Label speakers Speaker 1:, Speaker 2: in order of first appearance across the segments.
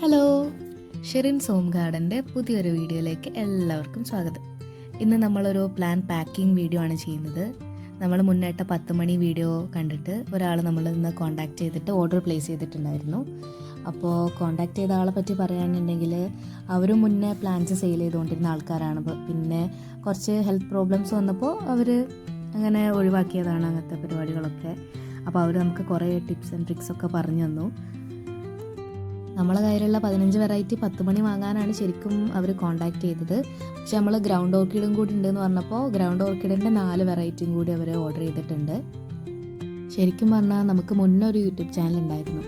Speaker 1: Hello, Sherin's home ഗാർഡൻ്റെ പുതിയൊരു വീഡിയോയിലേക്ക് എല്ലാവർക്കും സ്വാഗതം. ഇന്ന് നമ്മളൊരു പ്ലാൻ പാക്കിംഗ് വീഡിയോ ആണ് ചെയ്യുന്നത്. നമ്മൾ മുന്നേട്ട 10 മണി വീഡിയോ കണ്ടിട്ട് ഒരാൾ നമ്മളിൽ നിന്ന് കോൺടാക്ട് ചെയ്തിട്ട് ഓർഡർ പ്ലേസ് ചെയ്തിട്ടുണ്ടായിരുന്നു. അപ്പോൾ കോൺടാക്ട് ചെയ്ത ആളെ പറ്റി പറയുകയാണെന്നുണ്ടെങ്കിൽ അവരും മുന്നേ പ്ലാൻസ് സെയിൽ ചെയ്തുകൊണ്ടിരുന്ന ആൾക്കാരാണ്. പിന്നെ കുറച്ച് ഹെൽത്ത് പ്രോബ്ലംസ് വന്നപ്പോൾ അവർ അങ്ങനെ ഒഴിവാക്കിയതാണ് അങ്ങനത്തെ പരിപാടികളൊക്കെ. അപ്പോൾ അവർ നമുക്ക് കുറേ ടിപ്സ് ആൻഡ് ട്രിക്സ് ഒക്കെ പറഞ്ഞു തന്നു. നമ്മളെ കയ്യിലുള്ള 15 വെറൈറ്റി 10 മണി വാങ്ങാനാണ് ശരിക്കും അവർ കോൺടാക്ട് ചെയ്തത്. പക്ഷെ നമ്മൾ ഗ്രൗണ്ട് ഓർക്കിഡും കൂടി ഉണ്ടെന്ന് പറഞ്ഞപ്പോൾ ഗ്രൗണ്ട് ഓർക്കിഡിൻ്റെ 4 വെറൈറ്റിയും കൂടി അവർ ഓർഡർ ചെയ്തിട്ടുണ്ട്. ശരിക്കും പറഞ്ഞാൽ നമുക്ക് മുന്നേ ഒരു യൂട്യൂബ് ചാനൽ ഉണ്ടായിരുന്നു.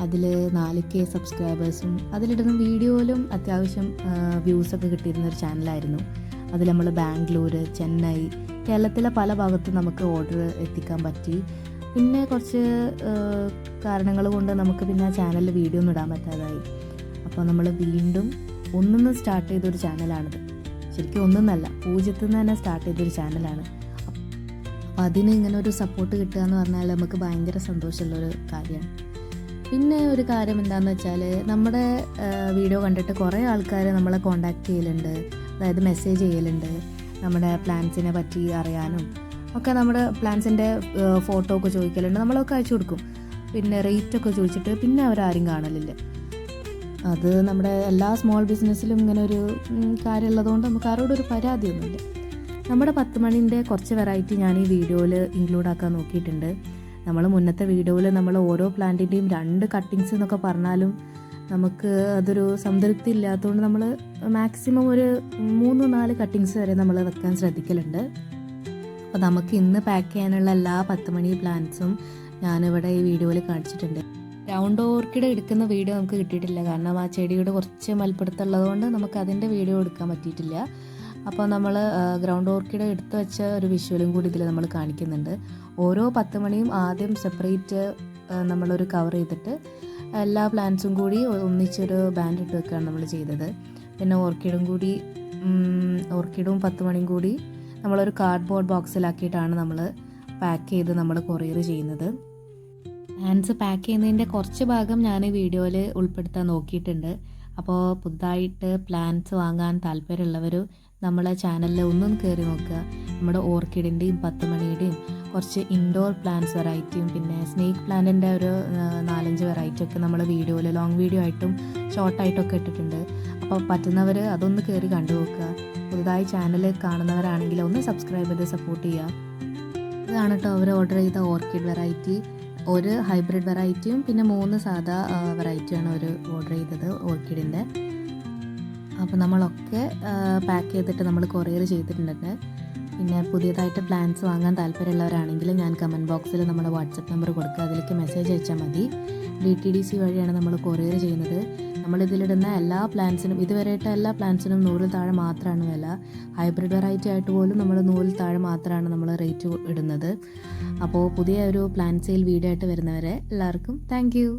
Speaker 1: അതിൽ 4K സബ്സ്ക്രൈബേഴ്സും അതിലിടുന്ന വീഡിയോയിലും അത്യാവശ്യം വ്യൂസൊക്കെ കിട്ടിയിരുന്ന ഒരു ചാനലായിരുന്നു. അതിൽ നമ്മൾ ബാംഗ്ലൂർ, ചെന്നൈ, കേരളത്തിലെ പല ഭാഗത്തും നമുക്ക് ഓർഡർ എത്തിക്കാൻ പറ്റി. പിന്നെ കുറച്ച് കാരണങ്ങൾ കൊണ്ട് നമുക്ക് പിന്നെ ആ ചാനലിൽ വീഡിയോ ഒന്നും ഇടാൻ പറ്റാതായി. അപ്പോൾ നമ്മൾ വീണ്ടും ഒന്നിന്ന് സ്റ്റാർട്ട് ചെയ്തൊരു ചാനലാണിത്. ശരിക്കും ഒന്നൊന്നല്ല, 0 നിന്ന് തന്നെ സ്റ്റാർട്ട് ചെയ്തൊരു ചാനലാണ്. അപ്പോൾ അതിന് ഇങ്ങനെ ഒരു സപ്പോർട്ട് കിട്ടുക എന്ന് പറഞ്ഞാൽ നമുക്ക് ഭയങ്കര സന്തോഷമുള്ളൊരു കാര്യമാണ്. പിന്നെ ഒരു കാര്യം എന്താണെന്ന് വെച്ചാൽ നമ്മുടെ വീഡിയോ കണ്ടിട്ട് കുറേ ആൾക്കാർ നമ്മളെ കോൺടാക്റ്റ് ചെയ്യലുണ്ട്, അതായത് മെസ്സേജ് ചെയ്യലുണ്ട്. നമ്മുടെ പ്ലാൻസിനെ പറ്റി അറിയാനും ഒക്കെ നമ്മുടെ പ്ലാൻസിൻ്റെ ഫോട്ടോ ഒക്കെ ചോദിക്കലുണ്ട്. നമ്മളൊക്കെ അയച്ചു കൊടുക്കും. പിന്നെ റേറ്റൊക്കെ ചോദിച്ചിട്ട് പിന്നെ അവരാരും കാണലില്ല. അത് നമ്മുടെ എല്ലാ സ്മോൾ ബിസിനസ്സിലും ഇങ്ങനെ ഒരു കാര്യമുള്ളതുകൊണ്ട് നമുക്ക് ആരോടൊരു പരാതിയൊന്നുമില്ല. നമ്മുടെ 10 മണിൻ്റെ കുറച്ച് വെറൈറ്റി ഞാൻ ഈ വീഡിയോയിൽ ഇൻക്ലൂഡ് ആക്കാൻ നോക്കിയിട്ടുണ്ട്. നമ്മൾ മുന്നത്തെ വീഡിയോയിൽ നമ്മൾ ഓരോ പ്ലാന്റിൻ്റെയും 2 കട്ടിങ്സ് എന്നൊക്കെ പറഞ്ഞാലും നമുക്ക് അതൊരു സംതൃപ്തി ഇല്ലാത്തതുകൊണ്ട് നമ്മൾ മാക്സിമം ഒരു 3-4 കട്ടിങ്സ് വരെ നമ്മൾ വെക്കാൻ ശ്രദ്ധിക്കലുണ്ട്. അപ്പോൾ നമുക്ക് ഇന്ന് പാക്ക് ചെയ്യാനുള്ള എല്ലാ 10 മണി പ്ലാന്റ്സും ഞാനിവിടെ ഈ വീഡിയോയിൽ കാണിച്ചിട്ടുണ്ട്. ഗ്രൗണ്ട് ഓർക്കിഡ് എടുക്കുന്ന വീഡിയോ നമുക്ക് കിട്ടിയിട്ടില്ല, കാരണം ആ ചെടിയുടെ കുറച്ച് മൽപ്പിടുത്തുള്ളതുകൊണ്ട് നമുക്ക് അതിൻ്റെ വീഡിയോ എടുക്കാൻ പറ്റിയിട്ടില്ല. അപ്പോൾ നമ്മൾ ഗ്രൗണ്ട് ഓർക്കിഡ് എടുത്ത് വെച്ച ഒരു വിഷ്വലും കൂടി ഇതിൽ നമ്മൾ കാണിക്കുന്നുണ്ട്. ഓരോ 10 മണിയും ആദ്യം സെപ്പറേറ്റ് നമ്മളൊരു കവർ ചെയ്തിട്ട് എല്ലാ പ്ലാന്റ്സും കൂടി ഒന്നിച്ചൊരു ബാൻഡ് ഇട്ട് വെക്കുകയാണ് നമ്മൾ ചെയ്തത്. പിന്നെ ഓർക്കിഡും 10 മണിയും കൂടി നമ്മളൊരു കാർഡ്ബോർഡ് ബോക്സിലാക്കിയിട്ടാണ് നമ്മൾ പാക്ക് ചെയ്ത് നമ്മൾ കൊറിയർ ചെയ്യുന്നത്. പ്ലാന്റ്സ് പാക്ക് ചെയ്യുന്നതിൻ്റെ കുറച്ച് ഭാഗം ഞാൻ ഈ വീഡിയോയിൽ ഉൾപ്പെടുത്താൻ നോക്കിയിട്ടുണ്ട്. അപ്പോൾ പുതുതായിട്ട് പ്ലാന്റ്സ് വാങ്ങാൻ താല്പര്യമുള്ളവർ നമ്മളെ ചാനലിൽ ഒന്നും കയറി നോക്കുക. നമ്മുടെ ഓർക്കിഡിൻ്റെയും 10 മണിയുടെയും കുറച്ച് ഇൻഡോർ പ്ലാന്റ്സ് വെറൈറ്റിയും പിന്നെ സ്നേക്ക് പ്ലാന്റിൻ്റെ ഒരു 4-5 വെറൈറ്റി ഒക്കെ നമ്മൾ വീഡിയോയിൽ ലോങ് വീഡിയോ ആയിട്ടും ഷോർട്ടായിട്ടൊക്കെ ഇട്ടിട്ടുണ്ട്. അപ്പോൾ പറ്റുന്നവർ അതൊന്ന് കയറി കണ്ടു നോക്കുക. പുതുതായി ചാനൽ കാണുന്നവരാണെങ്കിൽ ഒന്ന് സബ്സ്ക്രൈബ് ചെയ്ത് സപ്പോർട്ട് ചെയ്യുക. ഇതാണ് കേട്ടോ അവർ ഓർഡർ ചെയ്ത ഓർക്കിഡ് വെറൈറ്റി. ഒരു ഹൈബ്രിഡ് വെറൈറ്റിയും പിന്നെ 3 സാധാ വെറൈറ്റിയാണ് അവർ ഓർഡർ ചെയ്തത് ഓർക്കിഡിൻ്റെ. അപ്പോൾ നമ്മളൊക്കെ പാക്ക് ചെയ്തിട്ട് നമ്മൾ കൊറിയർ ചെയ്തിട്ടുണ്ട്. പിന്നെ പുതിയതായിട്ട് പ്ലാൻസ് വാങ്ങാൻ താല്പര്യമുള്ളവരാണെങ്കിൽ ഞാൻ കമൻറ്റ് ബോക്സിൽ നമ്മുടെ വാട്സപ്പ് നമ്പർ കൊടുക്കുക, അതിലേക്ക് മെസ്സേജ് അയച്ചാൽ മതി. DTDC വഴിയാണ് നമ്മൾ കൊറിയർ ചെയ്യുന്നത്. നമ്മളിതിലിടുന്ന എല്ലാ പ്ലാൻസിനും ഇതുവരെയായിട്ട് എല്ലാ പ്ലാൻസിനും 100 താഴെ മാത്രമാണ് വില. ഹൈബ്രിഡ് വെറൈറ്റി ആയിട്ട് പോലും നമ്മൾ 100 താഴെ മാത്രമാണ് നമ്മൾ റേറ്റ് ഇടുന്നത്. അപ്പോൾ പുതിയ ഒരു പ്ലാൻ സെയിൽ വീഡിയോ ആയിട്ട് വരുന്നവരെ എല്ലാവർക്കും താങ്ക് യു.